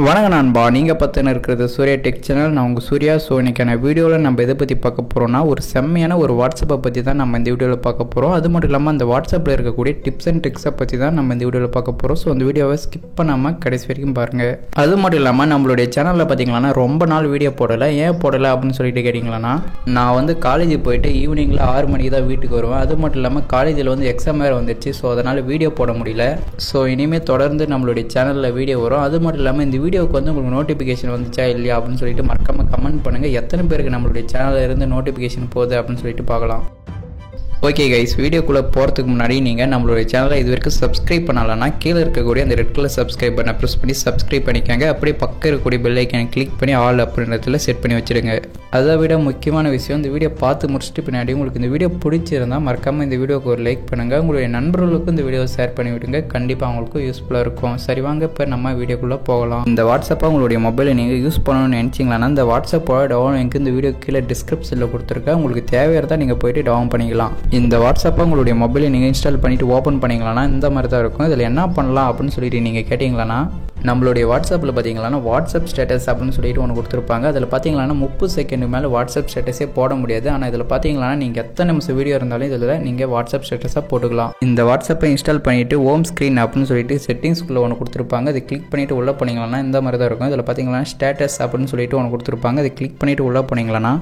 வணக்கம் நண்பா, நீங்கள் பார்த்துன்னு இருக்கிறது சூர்யா டெக் சேனல். நான் உங்கள் சூர்யா. ஸோ இன்றைக்கான வீடியோவில் நம்ம எதை பற்றி பார்க்க போகிறோம்னா, ஒரு செம்மையான ஒரு வாட்ஸ்அப்பை பற்றி தான் நம்ம இந்த வீடியோவில் பார்க்க போகிறோம். அது மட்டும் இல்லாமல் அந்த வாட்ஸ்அப்பில் இருக்கக்கூடிய டிப்ஸ் அண்ட் ட்ரிக்ஸை பற்றி தான் நம்ம இந்த வீடியோவில் பார்க்க போகிறோம். ஸோ அந்த வீடியோவை ஸ்கிப் பண்ணாமல் கடைசி வரைக்கும் பாருங்கள். அது மட்டும் இல்லாமல் நம்மளுடைய சேனலில் பார்த்தீங்கன்னா ரொம்ப நாள் வீடியோ போடலை. ஏன் போடலை அப்படின்னு சொல்லிட்டு கேட்டிங்களா, நான் காலேஜ் போயிட்டு ஈவினிங்கில் 6 மணிக்கு தான் வீட்டுக்கு வருவேன். அது மட்டும் இல்லாமல் காலேஜில் எக்ஸாம் வேறு வந்துடுச்சு. ஸோ அதனால் வீடியோ போட முடியல. ஸோ இனிமேல் தொடர்ந்து நம்மளுடைய சேனலில் வீடியோ வரும். அது மட்டும் இல்லாமல் இந்த வீடியோவுக்கு உங்களுக்கு நோட்டிஃபிகேஷன் வந்துச்சா இல்லையா அப்படின்னு சொல்லிட்டு மறக்காம கமெண்ட் பண்ணுங்கள். எத்தனை பேருக்கு நம்மளுடைய சேனலில் இருந்து நோட்டிஃபிகேஷன் போகுது அப்படின்னு சொல்லிட்டு பார்க்கலாம். ஓகே கைஸ், வீடியோக்குள்ளே போகிறதுக்கு முன்னாடி நீங்கள் நம்மளுடைய சேனலை இது வரைக்கும் சப்ஸ்கிரைப் பண்ணலாம்னா கீழே இருக்கக்கூடிய அந்த ரெட் கலர் சப்ஸ்கிரைப் பண்ண ப்ரெஸ் பண்ணி சப்ஸ்கிரைப் பண்ணிக்காங்க. அப்படியே பக்கம் இருக்கக்கூடிய பெல் ஐக்கானை கிளிக் பண்ணி ஆல் அப்படின்றதுல செட் பண்ணி வச்சுருங்க. அதை விட முக்கியமான விஷயம், இந்த வீடியோ பார்த்து முடிச்சுட்டு பின்னாடி உங்களுக்கு இந்த வீடியோ பிடிச்சிருந்தால் மறக்காமல் இந்த வீடியோக்கு ஒரு லைக் பண்ணுங்கள். உங்களுடைய நண்பர்களுக்கும் இந்த வீடியோவை ஷேர் பண்ணி விடுங்க. கண்டிப்பாக அவங்களுக்கும் யூஸ்ஃபுல்லாக இருக்கும். சரி வாங்க இப்போ நம்ம வீடியோக்குள்ளே போகலாம். இந்த வாட்ஸ்அப்பை உங்களுடைய மொபைலை நீங்கள் யூஸ் பண்ணணும்னு நினச்சிங்களான்னா இந்த வாட்ஸ்அப்போட டவுன் லிங்க் இந்த வீடியோ கீழே டிஸ்கிரிப்ஷனில் கொடுத்துருக்கேன். உங்களுக்கு தேவையாக இருந்தால் நீங்கள் போய்ட்டு டவுன் பண்ணிக்கலாம். இந்த வாட்ஸ்அப்பை உங்களுடைய மொபைலை நீங்கள் இன்ஸ்டால் பண்ணிவிட்டு ஓப்பன் பண்ணிங்களான்னா இந்த மாதிரி தான் இருக்கும். இதில் என்ன பண்ணலாம் அப்படின்னு சொல்லிட்டு நீங்கள் கேட்டிங்களான்னா, நம்மளுடைய வாட்ஸ்அப்பில் பார்த்தீங்கன்னா வாட்ஸ்அப் ஸ்டேட்டஸ் அப்படின்னு சொல்லிட்டு ஒன்று கொடுத்துருப்பாங்க. அதில் பார்த்தீங்கன்னா 30 செகண்ட் மேலே வாட்ஸ்அப் ஸ்டேட்டஸே போட முடியாது. ஆனால் இதில் பார்த்தீங்கன்னா நீங்கள் எத்தனை நிமிஷம் வீடியோ இருந்தாலும் இதில் நீங்கள் வாட்ஸ்அப் ஸ்டேட்டஸாக போட்டுக்கலாம். இந்த வாட்ஸ்அப்பை இன்ஸ்டால் பண்ணிவிட்டு ஹோம் ஸ்க்ரீன் அப்படின்னு சொல்லிட்டு செட்டிங்ஸ்குள்ளே ஒன்று கொடுத்துருப்பாங்க. அதை கிளிக் பண்ணிவிட்டு உள்ளே போனீங்கன்னா இந்த மாதிரி தான் இருக்கும். இதில் பார்த்தீங்கன்னா ஸ்டேட்டஸ் அப்படின்னு சொல்லிட்டு ஒன்று கொடுத்துருப்பாங்க. அதை கிளிக் பண்ணிவிட்டு உள்ளே போனீங்கன்னா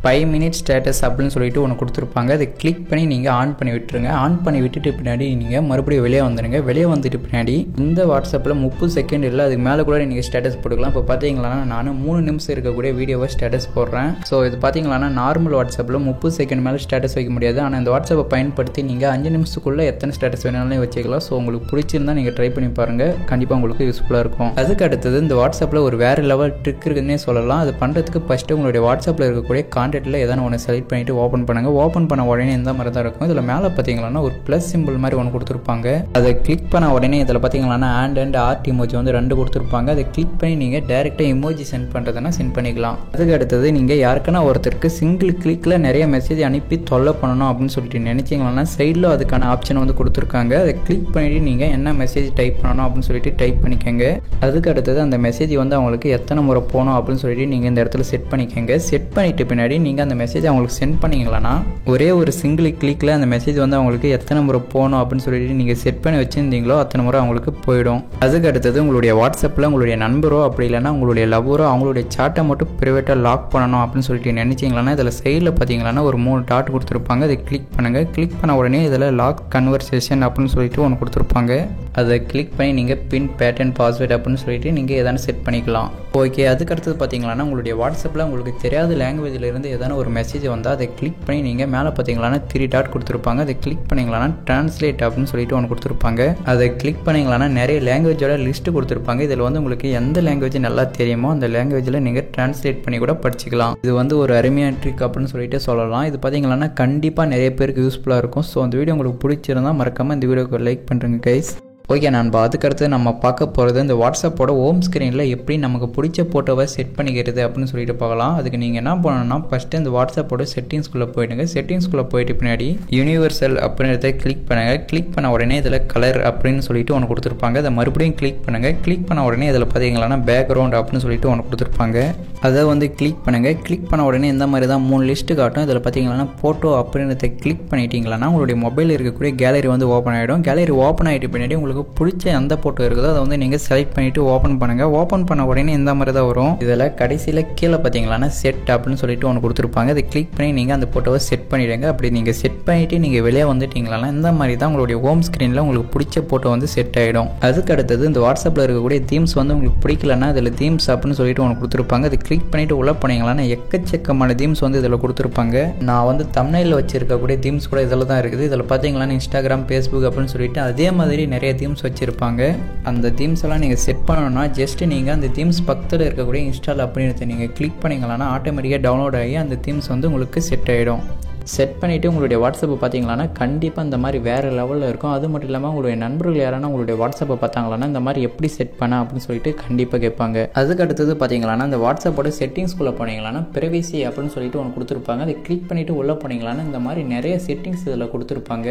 5 மினிட் ஸ்டேட்டஸ் அப்படின்னு சொல்லிட்டு ஒன்று கொடுத்துருப்பாங்க. அதை கிளிக் பண்ணி நீங்கள் ஆன் பண்ணி விட்டுருங்க. ஆன் பண்ணி விட்டுட்டு பின்னாடி நீங்கள் மறுபடியும் வெளியே வந்துடுங்க. வெளியே வந்துட்டு பின்னாடி இந்த வாட்ஸ்அப்பில் 30 செகண்ட் இல்லை அதுக்கு மேலே கூட நீங்கள் ஸ்டேட்டஸ் போட்டுக்கலாம். இப்போ பார்த்தீங்கன்னா நான் 3 நிமிஷம் இருக்கக்கூடிய வீடியோவை ஸ்டேட்டஸ் போடுறேன். ஸோ இது பார்த்தீங்கன்னா நார்மல் வாட்ஸ்அப்பில் 30 செகண்ட் மேலே ஸ்டேட்டஸ் வைக்க முடியாது. ஆனால் இந்த வாட்ஸ்அப்பை பயன்படுத்தி நீங்கள் 5 நிமிஷத்துக்குள்ளே எத்தனை ஸ்டேட்டஸ் வேணாலும் வச்சுக்கலாம். ஸோ உங்களுக்கு பிடிச்சிருந்தா நீங்கள் ட்ரை பண்ணி பாருங்கள். கண்டிப்பாக உங்களுக்கு யூஸ்ஃபுல்லாக இருக்கும். அதுக்கு அடுத்தது இந்த வாட்ஸ்அப்பில் ஒரு வேறு லெவல் ட்ரிக் இருக்குதுன்னே சொல்லலாம். அது பண்ணுறதுக்கு ஃபஸ்ட்டு உங்களுடைய வாட்ஸ்அப்பில் இருக்கக்கூடிய கான்டாக்டில் ஏதாவது ஒன்று செலக்ட் பண்ணிவிட்டு ஓப்பன் பண்ணுங்கள். ஓப்பன் பண்ண உடனே இந்த மாதிரி தான் இருக்கும். இதில் மேலே பார்த்தீங்கன்னா ஒரு ப்ளஸ் சிம்பிள் மாதிரி ஒன்று கொடுத்துருப்பாங்க. அதை கிளிக் பண்ண உடனே இதில் பார்த்தீங்கன்னா அண்ட் ஆர்ட் இமோஜி 2 கொடுத்துருப்பாங்க. அதை கிளிக் பண்ணி நீங்கள் டேரெக்டாக இமோஜி சென்ட் பண்ணுறதுனா சென்ட் பண்ணிக்கலாம். அதுக்கு அடுத்தது நீங்கள் யாருக்குன்னா ஒருத்தருக்கு சிங்கிள் கிளிக்கில் நிறைய மெசேஜ் அனுப்பி தொல்லை பண்ணணும் அப்படின்னு சொல்லிட்டு நினச்சிங்கன்னா சைடில் அதுக்கான ஆப்ஷன் கொடுத்துருக்காங்க. அதை கிளிக் பண்ணிவிட்டு நீங்கள் என்ன மெசேஜ் டைப் பண்ணணும் அப்படின்னு சொல்லிட்டு டைப் பண்ணிக்கோங்க. அதுக்கு அடுத்தது அந்த மெசேஜ் அவங்களுக்கு எத்தனை முறை போகணும் அப்படின்னு சொல்லிட்டு நீங்கள் இந்த இடத்துல செட் பண்ணிக்கோங்க. செட் பண்ணிட்டு பின்னாடி நீங்கள் அந்த மெசேஜ் அவங்களுக்கு சென்ட் பண்ணிங்களா ஒரே ஒரு சிங்கிள் கிளிக்கில் அந்த மெசேஜ் அவங்களுக்கு எத்தனை முறை போகணும் அப்படின்னு சொல்லிட்டு நீங்கள் செட் பண்ணி வச்சுருந்தீங்களோ அத்தனை முறை அவங்களுக்கு போயிடும். அதுக்கு அடுத்தது உங்களுடைய வாட்ஸ்அப்பில் உங்களுடைய நண்பரோ அப்படி இல்லைன்னா உங்களுடைய லவ்வரோ அவங்களுடைய சாட்டை மட்டும் ப்ரைவேட்டாக லாக் பண்ணணும் அப்படின்னு சொல்லிட்டு நினச்சிங்களா இதில் சைடில் பார்த்தீங்கன்னா ஒரு 3 டாட் கொடுத்துருப்பாங்க. அதை கிளிக் பண்ணுங்கள். கிளிக் பண்ண உடனே இதில் லாக் கன்வர்சேஷன் அப்படின்னு சொல்லிட்டு ஒன்று கொடுத்துருப்பாங்க. அதை கிளிக் பண்ணி நீங்கள் பின் பேட்டர்ன் பாஸ்வேர்டு அப்படின்னு சொல்லிட்டு நீங்கள் எதானு செட் பண்ணிக்கலாம். ஓகே, அதுக்கு அடுத்தது பார்த்தீங்கன்னா உங்களுடைய வாட்ஸ்அப்பில் உங்களுக்கு தெரியாத லாங்குவேஜில் இருந்து எதான ஒரு மெசேஜ் வந்தால் அதை கிளிக் பண்ணி நீங்கள் மேலே பார்த்தீங்கன்னா 3 டாட் கொடுத்துருப்பாங்க. அதை கிளிக் பண்ணிங்களான்னா டிரான்ஸ்லேட் அப்படின்னு சொல்லிட்டு ஒன்று கொடுத்துருப்பாங்க. அதை கிளிக் பண்ணிங்களான்னா நிறைய லாங்குவேஜோட லிஸ்ட்டு கொடுத்துருப்பாங்க. இதில் உங்களுக்கு எந்த லாங்குவேஜ் நல்லா தெரியுமோ அந்த லாங்குவேஜில் நீங்கள் டிரான்ஸ்லேட் பண்ணி கூட படிச்சிக்கலாம். இது ஒரு அருமையான ட்ரிக் அப்படின்னு சொல்லிட்டு சொல்லலாம். இது பார்த்தீங்கன்னா கண்டிப்பாக நிறைய பேருக்கு யூஸ்ஃபுல்லாக இருக்கும். ஸோ அந்த வீடியோ உங்களுக்கு பிடிச்சிருந்தால் மறக்காமல் இந்த வீடியோக்கு லைக் பண்ணுறேங்க கைஸ். ஓகே நண்பா, அதுக்கடுத்து நம்ம பார்க்க போகிறது இந்த வாட்ஸ்அப்போட ஹோம் ஸ்க்ரீனில் எப்படி நமக்கு பிடிச்ச ஃபோட்டோவை செட் பண்ணிக்கிறது அப்படின்னு சொல்லிட்டு பார்க்கலாம். அதுக்கு நீங்கள் என்ன பண்ணணும்னா ஃபஸ்ட்டு இந்த வாட்ஸ்அப்போட செட்டிங்ஸ்குள்ளே போயிடுங்க. செட்டிங்ஸ்குள்ளே போயிட்டு பின்னாடி யூனிவர்சல் அப்படின்றத கிளிக் பண்ணுங்கள். கிளிக் பண்ண உடனே இதில் கலர் அப்படின்னு சொல்லிட்டு ஒன்று கொடுத்துருப்பாங்க. அதை மறுபடியும் கிளிக் பண்ணுங்கள். கிளிக் பண்ண உடனே இதில் பார்த்தீங்கன்னா பேக்ரவுண்ட் அப்படின்னு சொல்லிட்டு ஒன்று கொடுத்துருப்பாங்க. அதை கிளிக் பண்ணுங்கள். கிளிக் பண்ண உடனே இந்த மாதிரி தான் 3 லிஸ்ட்டு காட்டும். இதில் பார்த்தீங்கன்னா ஃபோட்டோ அப்படின்றத கிளிக் பண்ணிட்டீங்களா உங்களுடைய மொபைலில் இருக்கக்கூடிய கேலரி ஓப்பன் ஆகிடும். கேலரி ஓப்பன் ஆகிட்டு பின்னாடி உங்களுக்கு பிடிச்ச எந்த ஃபோட்டோ இருக்குதோ அதை நீங்கள் செலக்ட் பண்ணிவிட்டு ஓப்பன் பண்ணுங்கள். ஓப்பன் பண்ண உடனே இந்த மாதிரி தான் வரும். இதில் கடைசியில் கீழே பார்த்தீங்கன்னா செட் அப்படின்னு சொல்லிட்டு ஒன்று கொடுத்துருப்பாங்க. அதை கிளிக் பண்ணி நீங்கள் அந்த ஃபோட்டோவை செட் பண்ணிவிடுங்க. அப்படி நீங்கள் செட் பண்ணிவிட்டு நீங்கள் வெளியே வந்துட்டீங்களா இந்த மாதிரி தான் உங்களுடைய ஹோம் ஸ்க்ரீனில் உங்களுக்கு பிடிச்ச ஃபோட்டோ செட் ஆகிடும். அதுக்கு அடுத்தது இந்த வாட்ஸ்அப்பில் இருக்கக்கூடிய தீம்ஸ் உங்களுக்கு பிடிக்கலன்னா அதில் தீம்ஸ் அப்படின்னு சொல்லிட்டு ஒன்று கொடுத்துருப்பாங்க. அதை கிளிக் பண்ணிவிட்டு உள்ள போனீங்களா எக்கச்சக்கமான தீம்ஸ் இதில் கொடுத்துருப்பாங்க. நான் தம்ப்நெயிலில் வச்சிருக்கக்கூடிய தீம்ஸ் கூட இதில் தான் இருக்குது. இதில் பார்த்தீங்கன்னா இன்ஸ்டாகிராம், ஃபேஸ்புக் அப்படின்னு சொல்லிட்டு அதே மாதிரி நிறைய தீம்ஸ் வச்சிருப்பாங்க. அந்த தீம்ஸ் எல்லாம் நீங்கள் செட் பண்ணணும்னா ஜஸ்ட் நீங்கள் அந்த தீம்ஸ் பக்கத்தில் இருக்கக்கூடிய இன்ஸ்டால் அப்படின்றத நீங்கள் கிளிக் பண்ணிங்களான்னா ஆட்டோமேட்டிக்காக டவுன்லோட் ஆகி அந்த தீம்ஸ் உங்களுக்கு செட் ஆகிடும். செட் பண்ணிவிட்டு உங்களுடைய வாட்ஸ்அப்பை பார்த்தீங்களான்னா கண்டிப்பாக இந்த மாதிரி வேறு லெவலில் இருக்கும். அது மட்டும் இல்லாமல் உங்களுடைய நண்பர்கள் யாரானா உங்களுடைய வாட்ஸ்அப்பை பார்த்தாங்களான்னா இந்த மாதிரி எப்படி செட் பண்ண அப்படின்னு சொல்லிட்டு கண்டிப்பாக கேட்பாங்க. அதுக்கு அடுத்தது பார்த்தீங்களான்னா அந்த வாட்ஸ்அப்போட செட்டிங்ஸ்குள்ளே போனீங்களான்னா பிரைவசி அப்படின்னு சொல்லிட்டு ஒன்று கொடுத்துருப்பாங்க. அதை கிளிக் பண்ணிவிட்டு உள்ளே போனீங்களான்னா இந்த மாதிரி நிறைய செட்டிங்ஸ் இதில் கொடுத்துருப்பாங்க.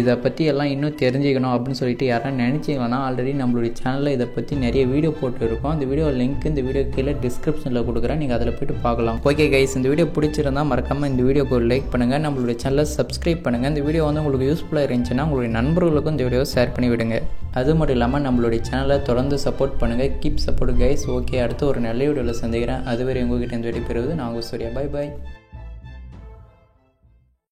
இதை பற்றி எல்லாம் இன்னும் தெரிஞ்சுக்கணும் அப்படின்னு சொல்லிட்டு யாராவது நினச்சிங்கன்னா ஆல்ரெடி நம்மளுடைய சேனலில் இதை பற்றி நிறைய வீடியோ போட்டு இருக்கும். அந்த வீடியோ லிங்க் இந்த வீடியோ கீழே டிஸ்கிரிப்ஷனில் கொடுக்குறேன், நீங்கள் அதில் போய்ட்டு பார்க்கலாம். ஓகே கைஸ், இந்த வீடியோ பிடிச்சிருந்தா மறக்காமல் இந்த வீடியோக்கு ஒரு லைக் பண்ணுங்கள், நம்மளுடைய சேனலை சப்ஸ்கிரைப் பண்ணுங்கள். இந்த வீடியோ வந்து உங்களுக்கு யூஸ்ஃபுல்லாக இருந்துச்சுன்னா உங்களுடைய நண்பர்களுக்கும் இந்த வீடியோவை ஷேர் பண்ணி விடுங்க. அது மட்டும் இல்லாமல் நம்மளுடைய சேனலை தொடர்ந்து சப்போர்ட் பண்ணுங்கள். Keep support guys. ஓகே, அடுத்து ஒரு நல்ல வீடியோவில் சந்திக்கிறேன். அதுவரை உங்ககிட்ட இந்த வீடியோ பெறுவது நான் உங்கள் சூர்யா. Bye bye.